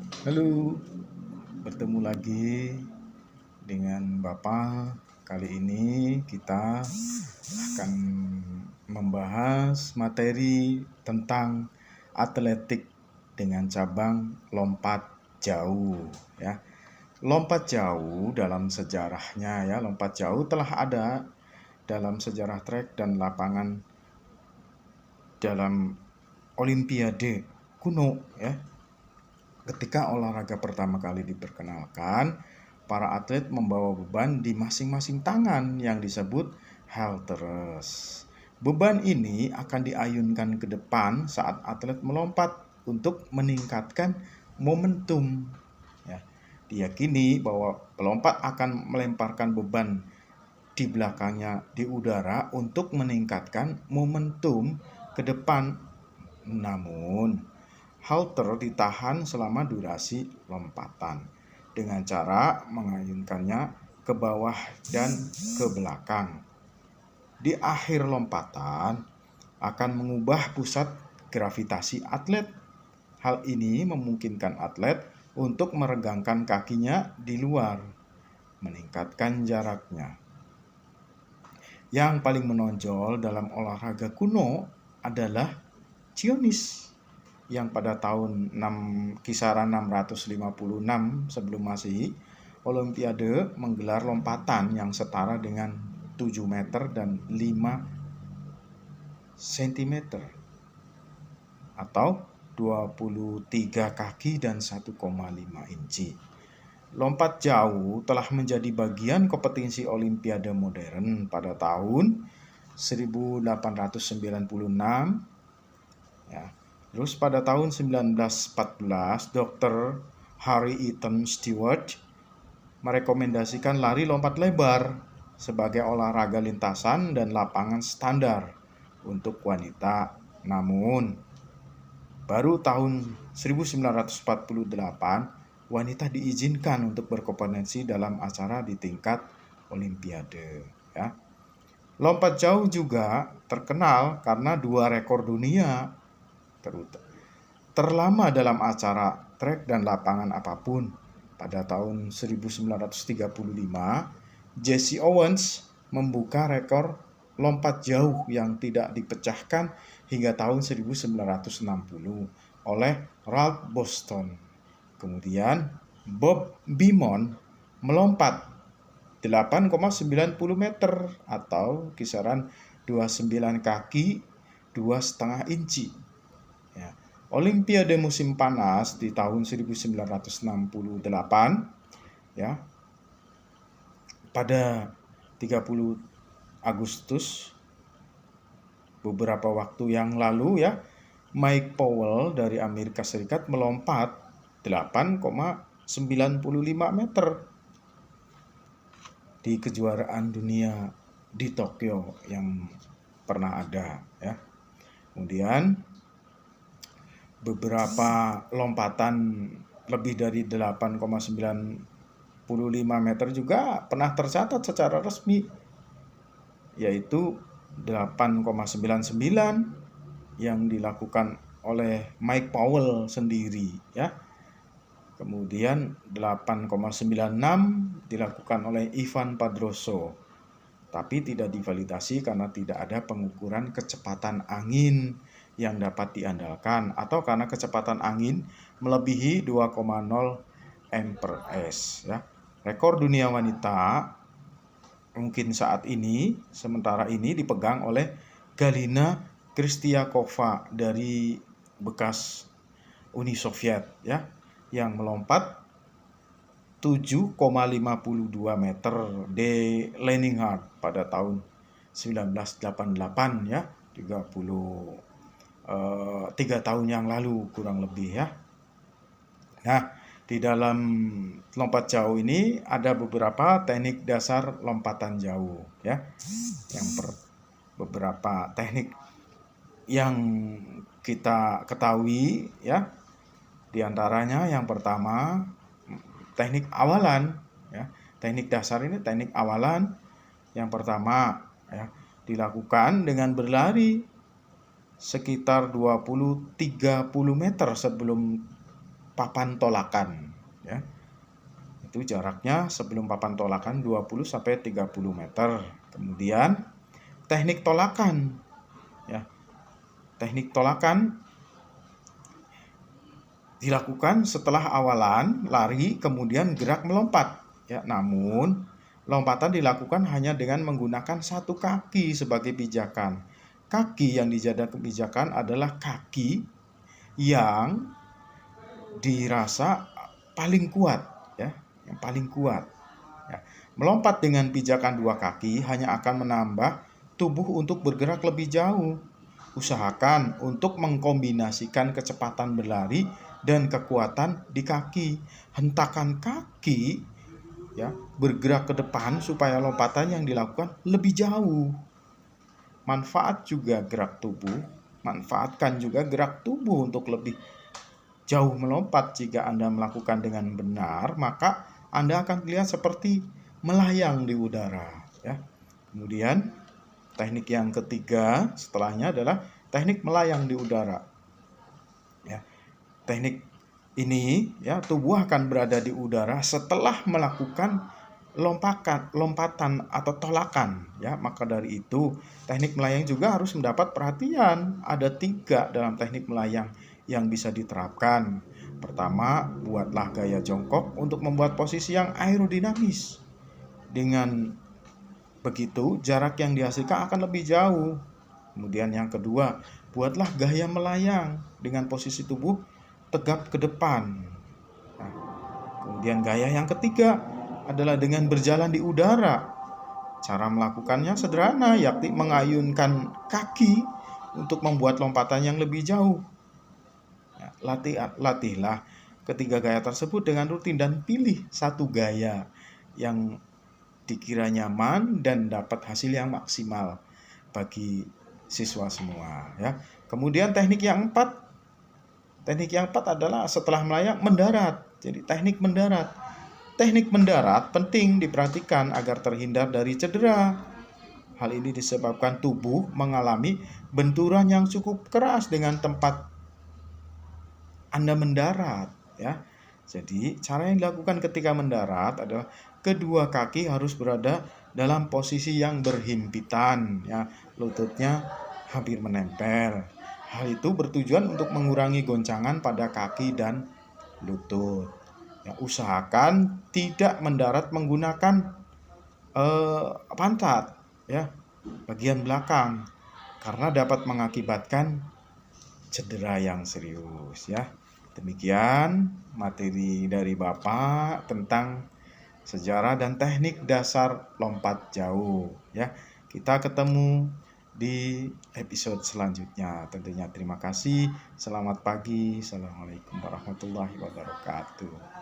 Halo, bertemu lagi dengan Bapak. Kali ini kita akan membahas materi tentang atletik dengan cabang lompat jauh ya. Lompat jauh dalam sejarahnya ya, lompat jauh telah ada dalam sejarah trek dan lapangan dalam Olimpiade kuno ya. Ketika olahraga pertama kali diperkenalkan, para atlet membawa beban di masing-masing tangan yang disebut halteres. Beban ini akan diayunkan ke depan saat atlet melompat untuk meningkatkan momentum. Ya, diyakini bahwa pelompat akan melemparkan beban di belakangnya di udara untuk meningkatkan momentum ke depan. Namun, halter ditahan selama durasi lompatan dengan cara mengayunkannya ke bawah dan ke belakang. Di akhir lompatan akan mengubah pusat gravitasi atlet. Hal ini memungkinkan atlet untuk meregangkan kakinya di luar, meningkatkan jaraknya. Yang paling menonjol dalam olahraga kuno adalah Zionis yang pada tahun kisaran 656 sebelum Masehi, Olimpiade menggelar lompatan yang setara dengan 7 meter dan 5 cm atau 23 kaki dan 1,5 inci. Lompat jauh telah menjadi bagian kompetisi Olimpiade modern pada tahun 1896 ya. Terus pada tahun 1914, Dr. Harry Eaton Stewart merekomendasikan lari lompat lebar sebagai olahraga lintasan dan lapangan standar untuk wanita. Namun, baru tahun 1948, wanita diizinkan untuk berkompetensi dalam acara di tingkat Olimpiade. Ya. Lompat jauh juga terkenal karena 2 rekor dunia terlama dalam acara trek dan lapangan apapun. Pada tahun 1935, Jesse Owens membuka rekor lompat jauh yang tidak dipecahkan hingga tahun 1960 oleh Ralph Boston. Kemudian Bob Beamon melompat 8,90 meter atau kisaran 29 kaki 2,5 inci. Ya. Olimpiade musim panas di tahun 1968 ya. Pada 30 Agustus beberapa waktu yang lalu ya, Mike Powell dari Amerika Serikat melompat 8,95 meter di kejuaraan dunia di Tokyo yang pernah ada ya. Kemudian beberapa lompatan lebih dari 8,95 meter juga pernah tercatat secara resmi, yaitu 8,99 yang dilakukan oleh Mike Powell sendiri ya. Kemudian 8,96 dilakukan oleh Ivan Padroso, tapi tidak divalidasi karena tidak ada pengukuran kecepatan angin yang dapat diandalkan atau karena kecepatan angin melebihi 2,0 m/s ya. Rekor dunia wanita mungkin saat ini sementara ini dipegang oleh Galina Kristiakova dari bekas Uni Soviet ya, yang melompat 7,52 meter di Leningrad pada tahun 1988 ya, 3 tahun yang lalu kurang lebih ya. Nah, di dalam lompat jauh ini ada beberapa teknik dasar lompatan jauh ya. Beberapa teknik yang kita ketahui ya. Di antaranya yang pertama teknik awalan ya. Teknik dasar ini teknik awalan yang pertama ya, dilakukan dengan berlari sekitar 20-30 meter sebelum papan tolakan, ya. Itu jaraknya sebelum papan tolakan 20 sampai 30 meter. Kemudian teknik tolakan, ya. Teknik tolakan dilakukan setelah awalan lari kemudian gerak melompat, ya. Namun lompatan dilakukan hanya dengan menggunakan satu kaki sebagai pijakan. Kaki yang dijadikan pijakan adalah kaki yang dirasa paling kuat, ya, yang paling kuat. Ya. Melompat dengan pijakan dua kaki hanya akan menambah tubuh untuk bergerak lebih jauh. Usahakan untuk mengkombinasikan kecepatan berlari dan kekuatan di kaki. Hentakan kaki, ya, bergerak ke depan supaya lompatan yang dilakukan lebih jauh. Manfaatkan juga gerak tubuh untuk lebih jauh melompat. Jika Anda melakukan dengan benar, maka Anda akan terlihat seperti melayang di udara, ya. Kemudian teknik yang ketiga setelahnya adalah teknik melayang di udara. Ya. Teknik ini, ya, tubuh akan berada di udara setelah melakukan lompatan atau tolakan, ya. Maka dari itu teknik melayang juga harus mendapat perhatian. Ada 3 dalam teknik melayang yang bisa diterapkan. Pertama, buatlah gaya jongkok untuk membuat posisi yang aerodinamis. Dengan begitu jarak yang dihasilkan akan lebih jauh. Kemudian yang kedua, buatlah gaya melayang dengan posisi tubuh tegap ke depan. Nah, kemudian gaya yang ketiga adalah dengan berjalan di udara. Cara melakukannya sederhana, yakni mengayunkan kaki untuk membuat lompatan yang lebih jauh. Ya, latihlah ketiga gaya tersebut dengan rutin dan pilih satu gaya yang dikira nyaman dan dapat hasil yang maksimal bagi siswa semua, ya. Kemudian teknik yang empat adalah setelah melayang mendarat. Jadi teknik mendarat. Teknik mendarat penting diperhatikan agar terhindar dari cedera. Hal ini disebabkan tubuh mengalami benturan yang cukup keras dengan tempat Anda mendarat, ya. Jadi cara yang dilakukan ketika mendarat adalah kedua kaki harus berada dalam posisi yang berhimpitan, ya. Lututnya hampir menempel. Hal itu bertujuan untuk mengurangi goncangan pada kaki dan lutut. Ya, usahakan tidak mendarat menggunakan pantat, ya, bagian belakang, karena dapat mengakibatkan cedera yang serius, ya. Demikian materi dari Bapak tentang sejarah dan teknik dasar lompat jauh, ya. Kita ketemu di episode selanjutnya. Tentunya terima kasih. Selamat pagi. Assalamualaikum warahmatullahi wabarakatuh.